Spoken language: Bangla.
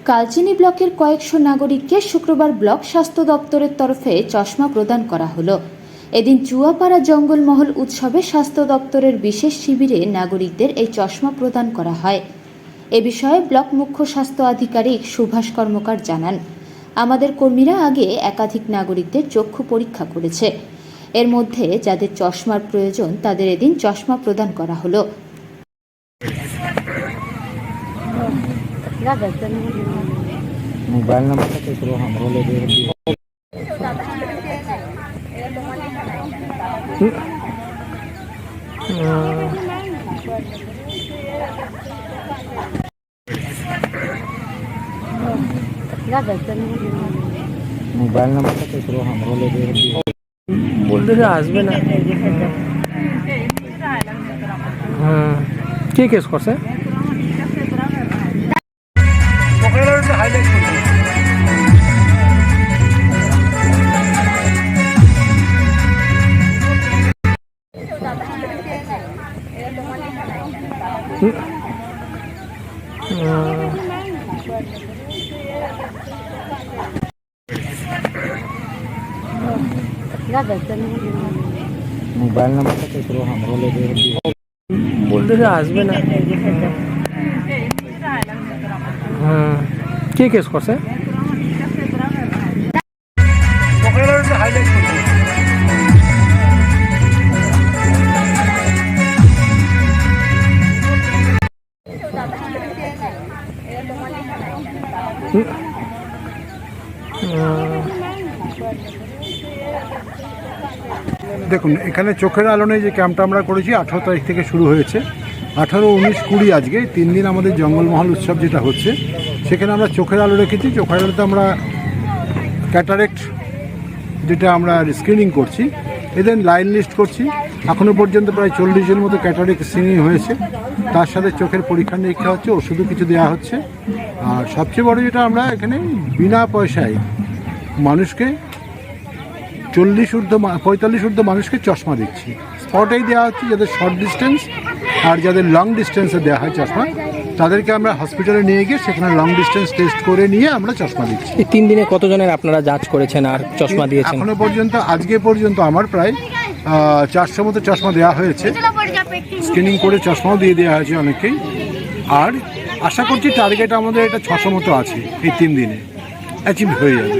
কালচিনি ব্লকের কয়েকশো নাগরিককে শুক্রবার ব্লক স্বাস্থ্য দপ্তরের তরফে চশমা প্রদান করা হলো। এদিন চুয়াপাড়া জঙ্গলমহল উৎসবে স্বাস্থ্য দপ্তরের বিশেষ শিবিরে নাগরিকদের এই চশমা প্রদান করা হয়। এ বিষয়ে ব্লক মুখ্য স্বাস্থ্য আধিকারিক সুভাষ কর্মকার জানান, আমাদের কর্মীরা আগে একাধিক নাগরিকদের চক্ষু পরীক্ষা করেছে। এর মধ্যে যাদের চশমার প্রয়োজন তাদের এদিন চশমা প্রদান করা হলো। मोबाइल नंबर का करो हमरो ले दे मोबाइल नंबर का करो हमरो ले दे बोलते से আসবে না। हाँ কে কেস করছে? मोबाइल नंबर का करो हमरो ले दे बोलते से আসবে না। हाँ কে কেস করছে? দেখুন, এখানে চোখের আলো নেই যে ক্যাম্পটা আমরা করেছি 18 তারিখ থেকে শুরু হয়েছে। 18, 19, 20 আজকে 3 দিন আমাদের জঙ্গলমহল উৎসব যেটা হচ্ছে, সেখানে আমরা চোখের আলো রেখেছি। চোখের আলোতে আমরা ক্যাটারেক্ট যেটা আমরা স্ক্রিনিং করছি, এদের লাইন লিস্ট করছি। এখনও পর্যন্ত প্রায় 40 জনের মতো ক্যাটারেক্ট স্ক্রিনিং হয়েছে। তার সাথে চোখের পরীক্ষা নিরীক্ষা হচ্ছে, ওষুধও কিছু দেওয়া হচ্ছে। আর সবচেয়ে বড় যেটা, আমরা এখানে বিনা পয়সায় মানুষকে 45 ঊর্ধ্ব মানুষকে চশমা দিচ্ছি। স্পটেই দেওয়া হচ্ছে, যাদের শর্ট ডিস্টেন্স আর যাদের লং ডিস্টেন্সে দেওয়া হয় চশমা, তাদেরকে আমরা হসপিটালে নিয়ে গিয়ে সেখানে লং ডিস্টেন্স টেস্ট করে নিয়ে আমরা চশমা দিচ্ছি। এই 3 দিনে কতজনের আপনারা যাচ করেছেন আর চশমা দিয়েছেন? এখনো পর্যন্ত, আজকে পর্যন্ত আমার প্রায় 400 মতো চশমা দেওয়া হয়েছে। স্ক্রিনিং করে চশমাও দিয়ে দেওয়া হয়েছে অনেকেই। আর আশা করছি টার্গেট আমাদের এটা 600 মতো আছে, এই 3 দিনে অ্যাচিভ হয়ে যাবে।